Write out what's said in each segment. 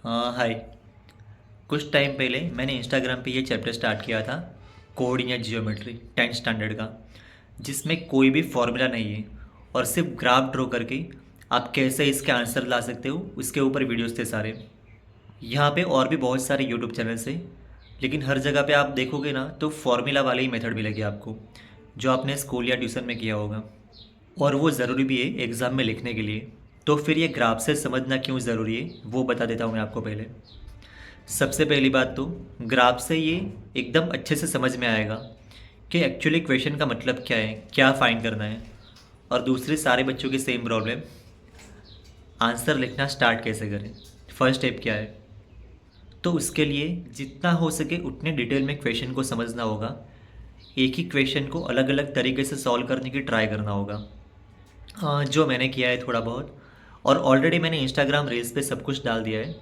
हाय। कुछ टाइम पहले मैंने इंस्टाग्राम पे ये चैप्टर स्टार्ट किया था, कोऑर्डिनेट जियोमेट्री 10th स्टैंडर्ड का, जिसमें कोई भी फॉर्मूला नहीं है और सिर्फ ग्राफ ड्रॉ करके आप कैसे इसके आंसर ला सकते हो उसके ऊपर वीडियोस थे सारे। यहाँ पे और भी बहुत सारे यूट्यूब चैनल्स हैं, लेकिन हर जगह पे आप देखोगे ना तो फॉर्मूला वाले ही मेथड मिलेंगे आपको, जो आपने स्कूल या ट्यूशन में किया होगा, और वो ज़रूरी भी है एग्ज़ाम में लिखने के लिए। तो फिर ये ग्राफ से समझना क्यों ज़रूरी है वो बता देता हूँ मैं आपको पहले। सबसे पहली बात तो ग्राफ से ये एकदम अच्छे से समझ में आएगा कि एक्चुअली क्वेश्चन का मतलब क्या है, क्या फाइंड करना है। और दूसरे सारे बच्चों की सेम प्रॉब्लम, आंसर लिखना स्टार्ट कैसे करें, फर्स्ट स्टेप क्या है। तो उसके लिए जितना हो सके उतने डिटेल में क्वेश्चन को समझना होगा, एक ही क्वेश्चन को अलग अलग तरीके से सॉल्व करने की ट्राई करना होगा। जो मैंने किया है थोड़ा बहुत, और ऑलरेडी मैंने इंस्टाग्राम रील्स पे सब कुछ डाल दिया है,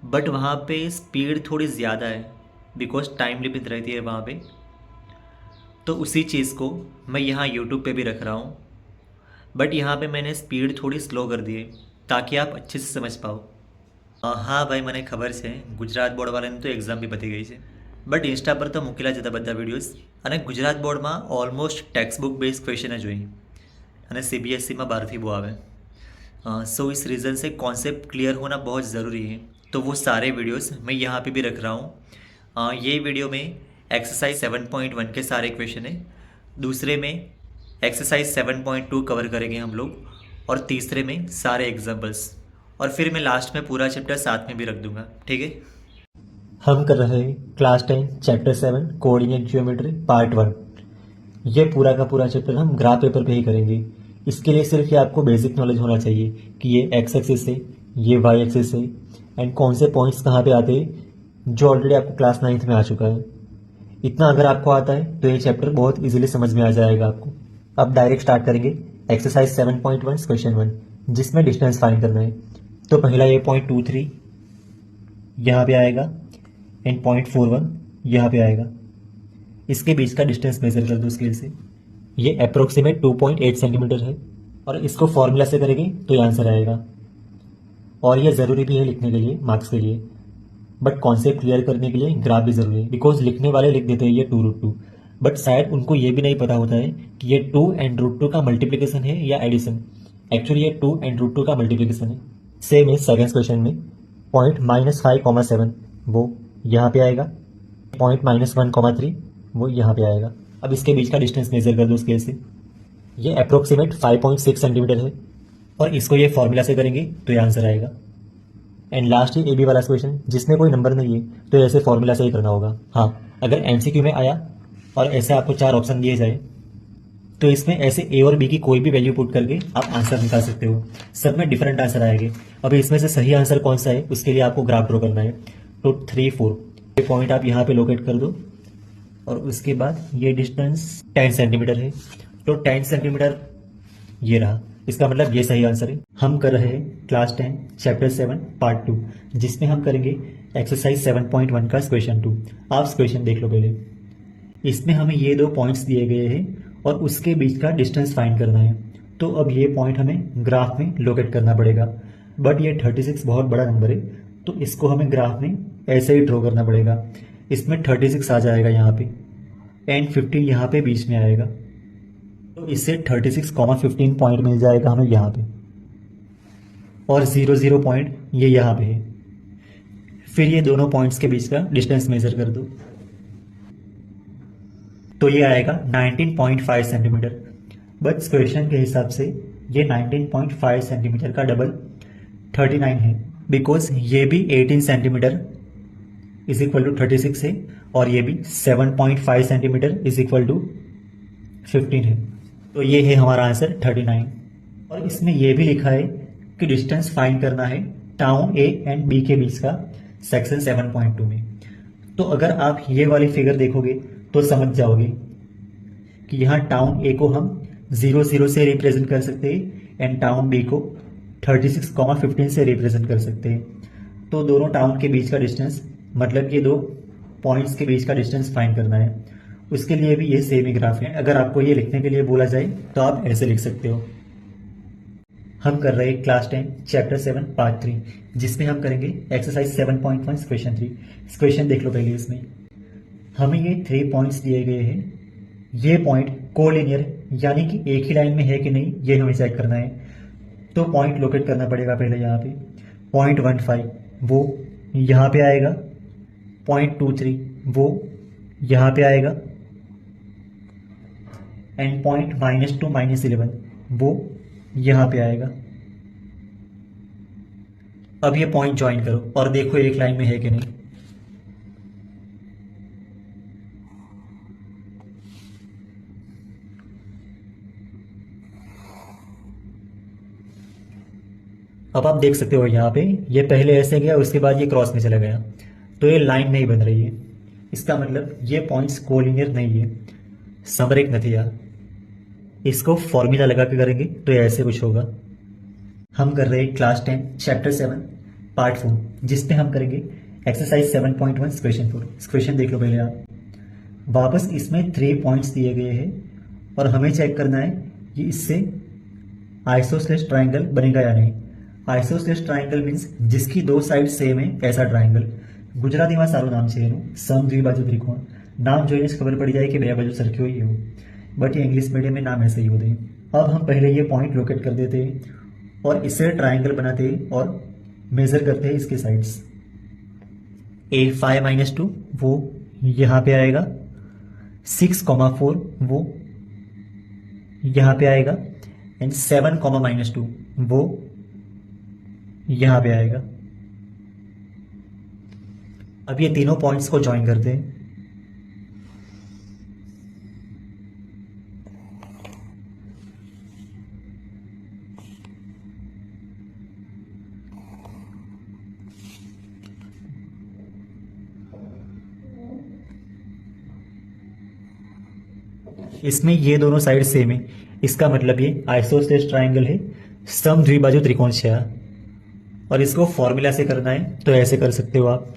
बट वहाँ पे स्पीड थोड़ी ज़्यादा है बिकॉज टाइम लिमिट रहती है वहाँ पे। तो उसी चीज़ को मैं यहाँ यूट्यूब पे भी रख रहा हूँ, बट यहाँ पे मैंने स्पीड थोड़ी स्लो कर दी है ताकि आप अच्छे से समझ पाओ। हाँ भाई, મને ખબર છે ગુજરાત બોર્ડ વાળાની તો એક્ઝામ બી પતી ગઈ છે, બટ ઇન્સ્ટા પર તો મૂકેલા જ હતા બધા વિડીયોઝ, અને ગુજરાત બોર્ડમાં almost text book base question જ હોય, અને सीबीएसई में 12 બહુ આવે। सो इस रीज़न से कॉन्सेप्ट क्लियर होना बहुत ज़रूरी है। तो वो सारे वीडियोस मैं यहाँ पे भी रख रहा हूँ। ये वीडियो में एक्सरसाइज 7.1 के सारे क्वेश्चन है, दूसरे में एक्सरसाइज 7.2 कवर करेंगे हम लोग, और तीसरे में सारे एग्जाम्पल्स, और फिर मैं लास्ट में पूरा चैप्टर साथ में भी रख दूंगा। ठीक है। हम कर रहे हैं class 10 chapter 7 coordinate geometry part 1। ये पूरा का पूरा चैप्टर हम ग्राफ पेपर पे ही करेंगे। इसके लिए सिर्फ ये आपको बेसिक नॉलेज होना चाहिए कि ये एक्स एक्सिस है, ये वाई एक्सिस है, एंड कौन से पॉइंट्स कहाँ पे आते हैं, जो ऑलरेडी आपको क्लास 9th में आ चुका है। इतना अगर आपको आता है तो ये चैप्टर बहुत इजीली समझ में आ जाएगा आपको। अब डायरेक्ट स्टार्ट करेंगे एक्सरसाइज 7.1 क्वेश्चन 1, जिसमें डिस्टेंस फाइंड करना है। तो पहला ये 0.23 यहाँ पे आएगा एंड 0.41 यहाँ पे आएगा। इसके बीच का डिस्टेंस मेजर कर दो स्केल से। ये अप्रोक्सीमेट 2.8 सेंटीमीटर है, और इसको फॉर्मूला से करेंगे तो ये आंसर आएगा। और ये ज़रूरी भी है लिखने के लिए, मार्क्स के लिए, बट कॉन्सेप्ट क्लियर करने के लिए ग्राफ भी ज़रूरी है। बिकॉज लिखने वाले लिख देते हैं ये 2√2, बट शायद उनको ये भी नहीं पता होता है कि ये 2 एंड √2 का मल्टीप्लिकेशन है या एडिशन। एक्चुअली ये 2 एंड √2 का मल्टीप्लिकेशन है। सेम है सेकेंड क्वेश्चन में, पॉइंट -5,7 वो यहाँ पे आएगा, पॉइंट -1,3 वो यहाँ पे आएगा। अब इसके बीच का डिस्टेंस मेजर कर दो स्केल से। ये अप्रोक्सीमेट 5.6 सेंटीमीटर है, और इसको ये फॉर्मूला से करेंगे तो ये आंसर आएगा। एंड लास्ट है ए बी वाला क्वेश्चन, जिसमें कोई नंबर नहीं है तो ऐसे फॉर्मूला से ही करना होगा। हाँ, अगर एमसीक्यू में आया और ऐसे आपको 4 ऑप्शन दिए जाए तो इसमें ऐसे ए और बी की कोई भी वैल्यू पुट करके आप आंसर निकाल सकते हो। सब में डिफरेंट आंसर आएंगे। अब इसमें से सही आंसर कौन सा है उसके लिए आपको ग्राफ ड्रॉ करना है। तो 3, 4 ये पॉइंट आप यहाँ पे लोकेट कर दो, और उसके बाद ये डिस्टेंस 10 सेंटीमीटर है। तो 10 सेंटीमीटर ये रहा, इसका मतलब ये सही आंसर है। हम कर रहे हैं क्लास 10 चैप्टर 7 पार्ट 2, जिसमें हम करेंगे एक्सरसाइज 7.1 का क्वेश्चन 2। आप क्वेश्चन देख लो पहले। इसमें हमें ये 2 पॉइंट्स दिए गए हैं और उसके बीच का डिस्टेंस फाइंड करना है। तो अब ये पॉइंट हमें ग्राफ में लोकेट करना पड़ेगा, बट ये 36 बहुत बड़ा नंबर है, तो इसको हमें ग्राफ में ऐसे ही ड्रॉ करना पड़ेगा। इसमें 36 आ जाएगा यहाँ पे, एंड 15 यहाँ पे बीच में आएगा। तो इससे 36,15 पॉइंट मिल जाएगा हमें यहाँ पे, और 0 पॉइंट ये यहाँ पे है। फिर ये दोनों पॉइंट्स के बीच का डिस्टेंस मेजर कर दो, तो ये आएगा 19.5 सेंटीमीटर। बट क्वेश्चन के हिसाब से ये 19.5 सेंटीमीटर का डबल 39 है, बिकॉज ये भी 18 सेंटीमीटर इज इक्वल टू 36 है, और ये भी 7.5 सेंटीमीटर इज इक्वल टू 15 है। तो ये है हमारा आंसर 39। और इसमें यह भी लिखा है कि डिस्टेंस फाइंड करना है टाउन ए एंड बी के बीच का सेक्शन 7.2 में। तो अगर आप ये वाली फिगर देखोगे तो समझ जाओगे कि यहाँ टाउन ए को हम 0 से रिप्रेजेंट कर सकते हैं, एंड टाउन बी को 36,15 से रिप्रेजेंट कर सकते हैं। तो दोनों टाउन के बीच का डिस्टेंस, मतलब ये 2 पॉइंट्स के बीच का डिस्टेंस फाइंड करना है। उसके लिए भी ये सेम ही ग्राफ है। अगर आपको ये लिखने के लिए बोला जाए तो आप ऐसे लिख सकते हो। हम कर रहे हैं क्लास 10 चैप्टर 7 पार्ट 3, जिसमें हम करेंगे एक्सरसाइज 7.1 क्वेश्चन 3। क्वेश्चन देख लो पहले। इसमें हमें ये 3 पॉइंट्स दिए गए हैं। ये पॉइंट कोलिनियर यानी कि एक ही लाइन में है कि नहीं, ये हमें चेक करना है। तो पॉइंट लोकेट करना पड़ेगा पहले। यहाँ पे पॉइंट 15 वो यहाँ पे आएगा, पॉइंट 23 वो यहाँ पे आएगा, एंड पॉइंट -2 -11 वो यहाँ पे आएगा। अब ये पॉइंट ज्वाइन करो और देखो एक लाइन में है कि नहीं। अब आप देख सकते हो यहाँ पे ये पहले ऐसे गया, उसके बाद ये क्रॉस में चला गया, तो ये लाइन नहीं बन रही है। इसका मतलब ये पॉइंट्स कोलिनियर नहीं है, समरेख नथिया। इसको फॉर्मूला लगा के करेंगे तो ये ऐसे कुछ होगा। हम कर रहे हैं क्लास 10 चैप्टर 7 पार्ट 4, जिसमें हम करेंगे एक्सरसाइज 7.1 क्वेश्चन 4। क्वेश्चन देख लो पहले आप। वापस इसमें 3 पॉइंट्स दिए गए हैं और हमें चेक करना है कि इससे आइसोसेलेस ट्राइंगल बनेगा या नहीं। आइसोसेलेस ट्राइंगल मीन्स जिसकी 2 साइड सेम है, ऐसा ट्राइंगल। गुजराती में सारू नाम છે એનું સમદ્વિબાજુ ત્રિકોણ। नाम જોઈને જ ખબર પડી જાય कि બે बाजू સરખી હોય એવું, बट ये इंग्लिश मीडियम में नाम ऐसे ही होते हैं। अब हम पहले ये पॉइंट लोकेट कर देते हैं और इसे ट्राइंगल बनाते हैं और मेजर करते हैं इसके साइड्स। A5 -2 वो यहाँ पे आएगा, 6,4 वो यहाँ पे आएगा, एंड 7, -2 वो यहाँ पे आएगा। अब ये तीनों पॉइंट्स को ज्वाइन करते हैं। इसमें ये दोनों साइड सेम है, इसका मतलब ये आइसोसेलेस ट्राइंगल है, समद्विबाजु त्रिकोण है। और इसको फॉर्मूला से करना है तो ऐसे कर सकते हो आप।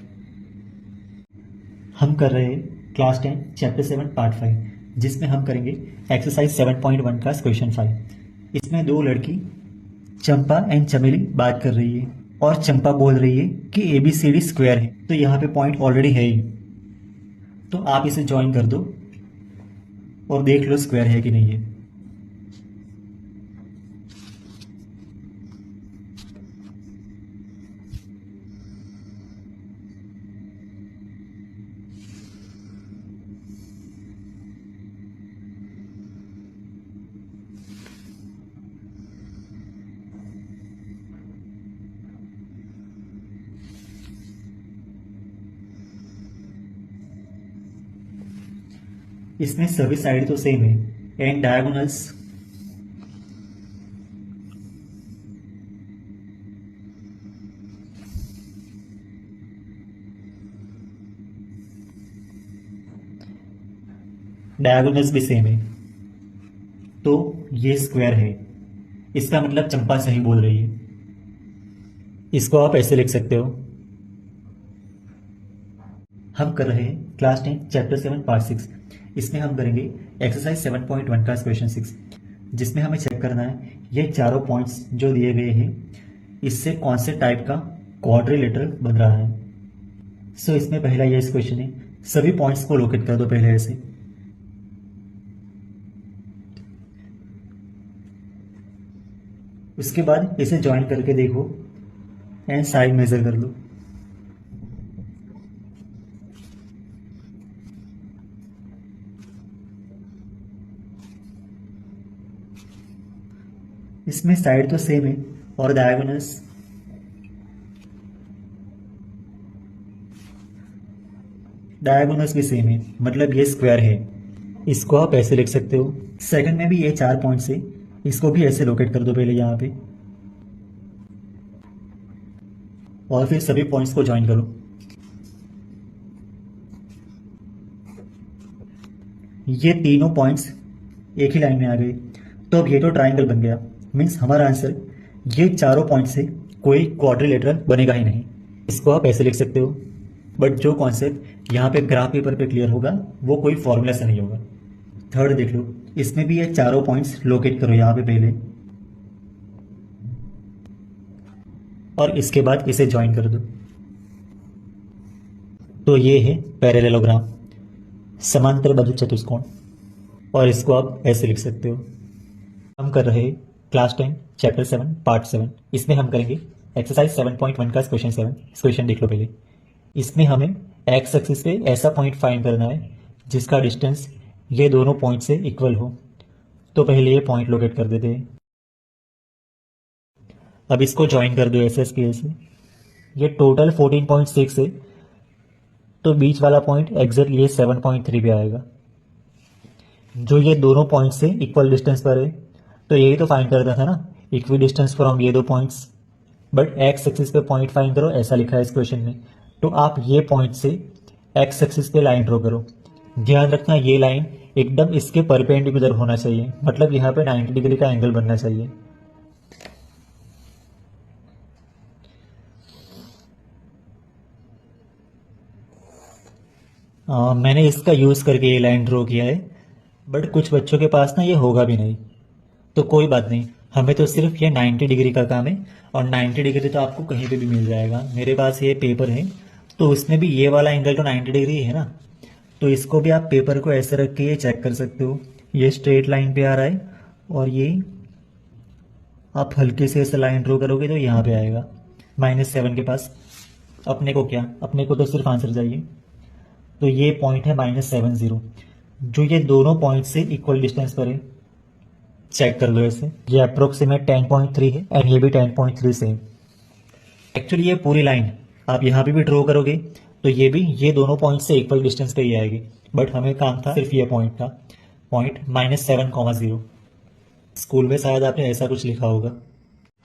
हम कर रहे हैं क्लास 10 चैप्टर 7 पार्ट 5, जिसमें हम करेंगे एक्सरसाइज 7.1 का क्वेश्चन 5। इसमें 2 लड़की चंपा एंड चमेली बात कर रही है और चंपा बोल रही है कि ABCD स्क्वायर है। तो यहाँ पे पॉइंट ऑलरेडी है ही, तो आप इसे ज्वाइन कर दो और देख लो स्क्वायर है कि नहीं है। इसमें सभी साइड तो सेम है एंड डायगोनल्स भी सेम है, तो ये स्क्वायर है। इसका मतलब चंपा सही बोल रही है। इसको आप ऐसे लिख सकते हो। हम कर रहे हैं क्लास 10 चैप्टर 7 पार्ट 6। इसमें हम करेंगे एक्सरसाइज 7.1 का क्वेश्चन 6, जिसमें हमें चेक करना है ये चारों पॉइंट्स जो दिए गए हैं, इससे कौन से टाइप का क्वाड्रिलेटरल बन रहा है। सो इसमें पहला ये क्वेश्चन है, सभी पॉइंट्स को लोकेट कर दो पहले ऐसे। उसके बाद इसे ज्वाइन करके देखो एंड साइड मेजर कर लो। इसमें साइड तो सेम है और डायगोनल्स भी सेम है, मतलब ये स्क्वायर है। इसको आप ऐसे लिख सकते हो। सेकंड में भी ये 4 पॉइंट्स है, इसको भी ऐसे लोकेट कर दो पहले यहाँ पे और फिर सभी पॉइंट्स को ज्वाइन करो। ये तीनों पॉइंट्स एक ही लाइन में आ गए, तो अब ये तो ट्राइंगल बन गया। मीन्स हमारा आंसर ये चारों पॉइंट से कोई क्वाड्रिलेटरल बनेगा ही नहीं। इसको आप ऐसे लिख सकते हो, बट जो कॉन्सेप्ट यहाँ पे ग्राफ पेपर पे क्लियर होगा वो कोई फॉर्मूला से नहीं होगा। थर्ड देख लो, इसमें भी ये चारों पॉइंट्स लोकेट करो यहाँ पे पहले। और इसके बाद इसे ज्वाइन कर दो। तो ये है पैरेललोग्राम, समांतर बद्ध चतुष्कोण, और इसको आप ऐसे लिख सकते हो। हम कर रहे हैं क्लास 10 चैप्टर 7 पार्ट 7। इसमें हम करेंगे एक्सरसाइज 7.1 का क्वेश्चन 7। इस क्वेश्चन देख लो पहले। इसमें हमें एक्स एक्सिस पे ऐसा पॉइंट फाइंड करना है जिसका डिस्टेंस ये दोनों पॉइंट से इक्वल हो। तो पहले ये पॉइंट लोकेट कर देते हैं। अब इसको ज्वाइन कर दो ऐसे स्केल से। ये टोटल 14.6 है, तो बीच वाला पॉइंट एग्जैक्ट ये 7.3 पे आएगा, जो ये दोनों पॉइंट से इक्वल डिस्टेंस पर है। तो यही तो फाइंड करना था ना, इक्वी डिस्टेंस फ्रॉम ये दो पॉइंट्स। बट एक्स एक्सिस पे पॉइंट फाइंड करो ऐसा लिखा है इस क्वेश्चन में। तो आप ये पॉइंट से एक्स एक्सिस पे लाइन ड्रॉ करो। ध्यान रखना ये लाइन एकदम इसके परपेंडिकुलर होना चाहिए, मतलब यहाँ पे 90 डिग्री का एंगल बनना चाहिए। मैंने इसका यूज़ करके ये लाइन ड्रॉ किया है, बट कुछ बच्चों के पास ना ये होगा भी नहीं, तो कोई बात नहीं। हमें तो सिर्फ ये 90 डिग्री का काम है, और 90 डिग्री तो आपको कहीं पे भी मिल जाएगा। मेरे पास ये पेपर है, तो उसमें भी ये वाला एंगल तो 90 डिग्री है ना, तो इसको भी आप पेपर को ऐसे रख के ये चेक कर सकते हो। ये स्ट्रेट लाइन पे आ रहा है, और ये आप हल्के से ऐसे लाइन ड्रॉ करोगे तो यहाँ पे आएगा -7 के पास। अपने को क्या, अपने को तो सिर्फ आंसर चाहिए। तो ये पॉइंट है -70, जो ये दोनों पॉइंट से इक्वल डिस्टेंस पर है। चेक कर लो ऐसे। ये अप्रोक्सीमेट 10.3 है, एंड ये भी 10.3 से है। एक्चुअली ये पूरी लाइन आप यहाँ पे भी ड्रॉ करोगे तो ये भी ये दोनों पॉइंट से इक्वल डिस्टेंस पे ही आएगी, बट हमें काम था सिर्फ ये पॉइंट का, पॉइंट -7,0। स्कूल में शायद आपने ऐसा कुछ लिखा होगा।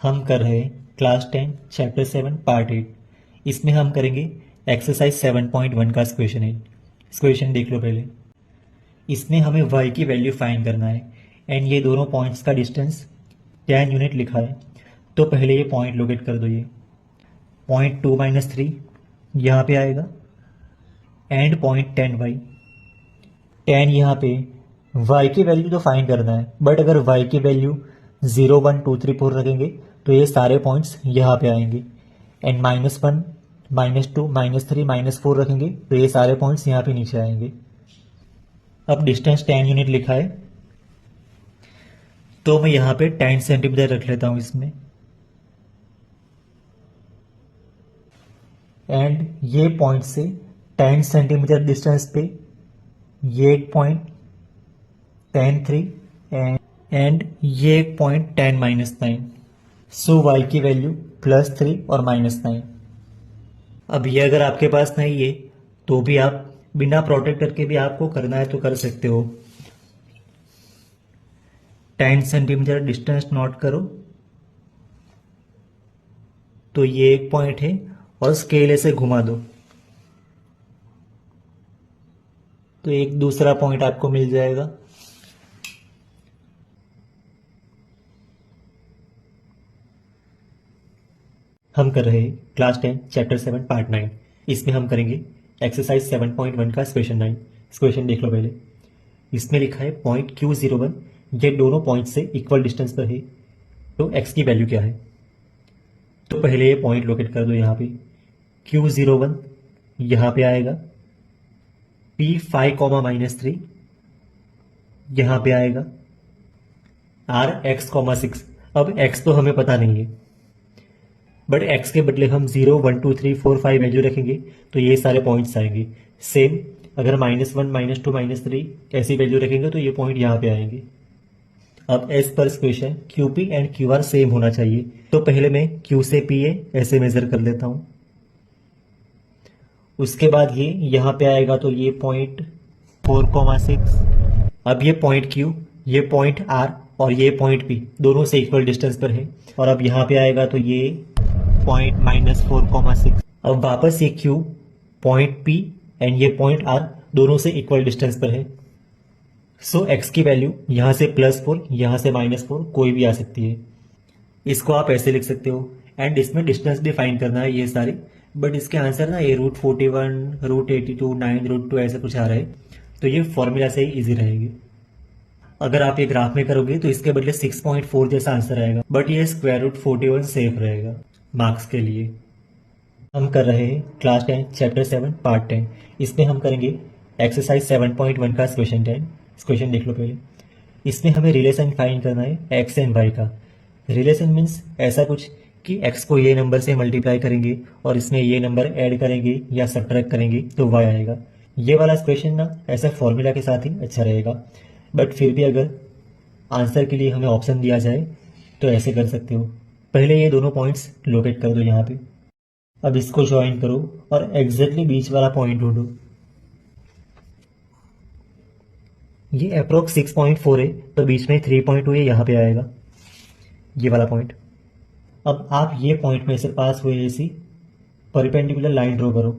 हम कर रहे हैं क्लास 10 चैप्टर 7 पार्ट 8। इसमें हम करेंगे एक्सरसाइज 7.1 का क्वेश्चन है। क्वेश्चन देख लो पहले। इसमें हमें y की वैल्यू फाइंड करना है, एंड ये दोनों पॉइंट्स का डिस्टेंस 10 यूनिट लिखा है। तो पहले ये पॉइंट लोकेट कर दो। ये पॉइंट 2 - 3 यहाँ पे आएगा, एंड पॉइंट 10y। 10 यहाँ पे y की वैल्यू तो फाइंड करना है, बट अगर y की वैल्यू 0 1 2 3 4 रखेंगे तो ये सारे पॉइंट्स यहाँ पे आएंगे, एंड -1 -2 -3 -4 रखेंगे तो ये सारे पॉइंट्स यहाँ पे नीचे आएंगे। अब डिस्टेंस 10 यूनिट लिखा है, तो मैं यहाँ पे 10 सेंटीमीटर रख लेता हूँ इसमें। एंड ये पॉइंट से 10 सेंटीमीटर डिस्टेंस पे ये पॉइंट 10 3 एंड ये पॉइंट 10 -9। सो y की वैल्यू +3 और -9। अब ये अगर आपके पास नहीं है तो भी आप बिना प्रोटेक्ट करके भी आपको करना है तो कर सकते हो। 10 सेंटीमीटर डिस्टेंस नोट करो। तो ये एक पॉइंट है, और स्केल ऐसे घुमा दो तो एक दूसरा पॉइंट आपको मिल जाएगा। हम कर रहे हैं क्लास 10 चैप्टर 7 पार्ट 9। इसमें हम करेंगे एक्सरसाइज 7.1 का क्वेश्चन 9। क्वेश्चन देख लो पहले। इसमें लिखा है पॉइंट Q01 ये दोनों पॉइंट से इक्वल डिस्टेंस पर है, तो x की वैल्यू क्या है। तो पहले ये पॉइंट लोकेट कर दो। यहाँ पे Q01 यहाँ पे आएगा, P5, -3 यहाँ पे आएगा, RX, 6। अब x तो हमें पता नहीं है, बट x के बदले हम 0 1 2 3 4 5 वैल्यू रखेंगे तो ये सारे पॉइंट्स आएंगे। सेम अगर -1 -2 -3 ऐसी वैल्यू रखेंगे तो ये पॉइंट यहाँ पे आएंगे। अब as per question QP and QR same होना चाहिए, तो पहले मैं Q से PA ऐसे मेजर कर लेता हूँ। उसके बाद ये यहाँ पे आएगा तो ये पॉइंट 4,6। अब ये पॉइंट Q, ये पॉइंट R और ये पॉइंट P दोनों से इक्वल डिस्टेंस पर है, और अब यहाँ पे आएगा तो ये पॉइंट -4,6। अब वापस ये Q, पॉइंट P एंड ये पॉइंट R दोनों से इक्वल डिस्टेंस पर है। सो x की वैल्यू यहाँ से +4 यहाँ से -4 कोई भी आ सकती है। इसको आप ऐसे लिख सकते हो, एंड इसमें डिस्टेंस भी फाइंड करना है ये सारे, बट इसके आंसर ना ये √41 √82 9 √2 ऐसे कुछ आ रहा है, तो ये फॉर्मूला से ही ईजी रहेगी। अगर आप ये ग्राफ में करोगे तो इसके बदले 6.4 जैसा आंसर आएगा, बट ये √41 सेफ रहेगा। मार्क्स के लिए। हम कर रहे हैं क्लास 10 चैप्टर 7 पार्ट 10। इसमें हम करेंगे एक्सरसाइज 7.1 का क्वेश्चन 10। क्वेश्चन देख लो पहले। इसमें हमें रिलेशन फाइंड करना है एक्स एंड वाई का। रिलेशन मीन्स ऐसा कुछ कि एक्स को ये नंबर से मल्टीप्लाई करेंगे और इसमें ये नंबर ऐड करेंगे या सब्ट्रैक्ट करेंगे तो वाई आएगा। ये वाला क्वेश्चन ना ऐसा फॉर्मूला के साथ ही अच्छा रहेगा, बट फिर भी अगर आंसर के लिए हमें ऑप्शन दिया जाए तो ऐसे कर सकते हो। पहले ये दोनों पॉइंट्स लोकेट कर दो यहाँ पे। अब इसको ज्वाइन करो और एग्जैक्टली बीच वाला पॉइंट ढूंढो। ये अप्रोक्स 6.4 है तो बीच में 3.2 है, यहाँ पे आएगा ये वाला पॉइंट। अब आप ये पॉइंट में से पास हुए ऐसी परपेंडिकुलर लाइन ड्रॉ करो।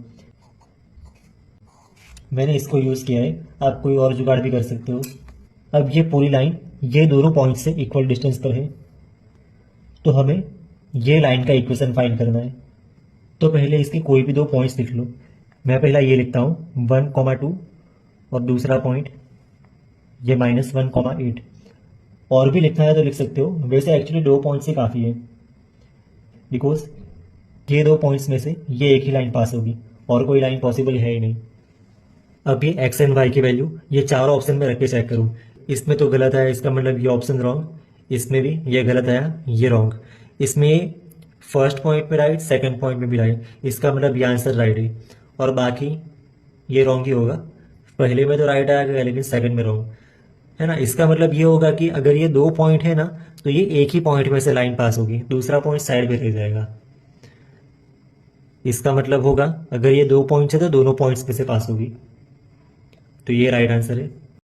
मैंने इसको यूज़ किया है, आप कोई और जुगाड़ भी कर सकते हो। अब ये पूरी लाइन ये दोनों पॉइंट से इक्वल डिस्टेंस पर है, तो हमें ये लाइन का इक्वेशन फाइंड करना है। तो पहले इसके कोई भी दो पॉइंट्स लिख लो। मैं पहला ये लिखता हूँ 1,2 और दूसरा पॉइंट ये -1,8। और भी लिखना है तो लिख सकते हो, वैसे एक्चुअली 2 पॉइंट्स से काफ़ी है, बिकॉज ये 2 पॉइंट्स में से ये एक ही लाइन पास होगी और कोई लाइन पॉसिबल है ही नहीं। अब ये एक्स एंड वाई की वैल्यू ये चारों ऑप्शन में रख के चेक करूँ। इसमें तो गलत आया, इसका मतलब ये ऑप्शन रॉन्ग। इसमें भी ये गलत आया, ये रॉन्ग। इसमें फर्स्ट पॉइंट पे राइट, सेकंड पॉइंट में भी राइट, इसका मतलब ये आंसर राइट है। और बाकी ये रॉन्ग ही होगा। पहले में तो राइट आएगा लेकिन सेकंड में रॉन्ग है ना। इसका मतलब ये होगा कि अगर ये 2 पॉइंट है ना तो ये एक ही पॉइंट में से लाइन पास होगी, दूसरा पॉइंट साइड में रह जाएगा। इसका मतलब होगा अगर ये 2 पॉइंट्स है तो दोनों पॉइंट्स में से पास होगी, तो ये राइट आंसर है।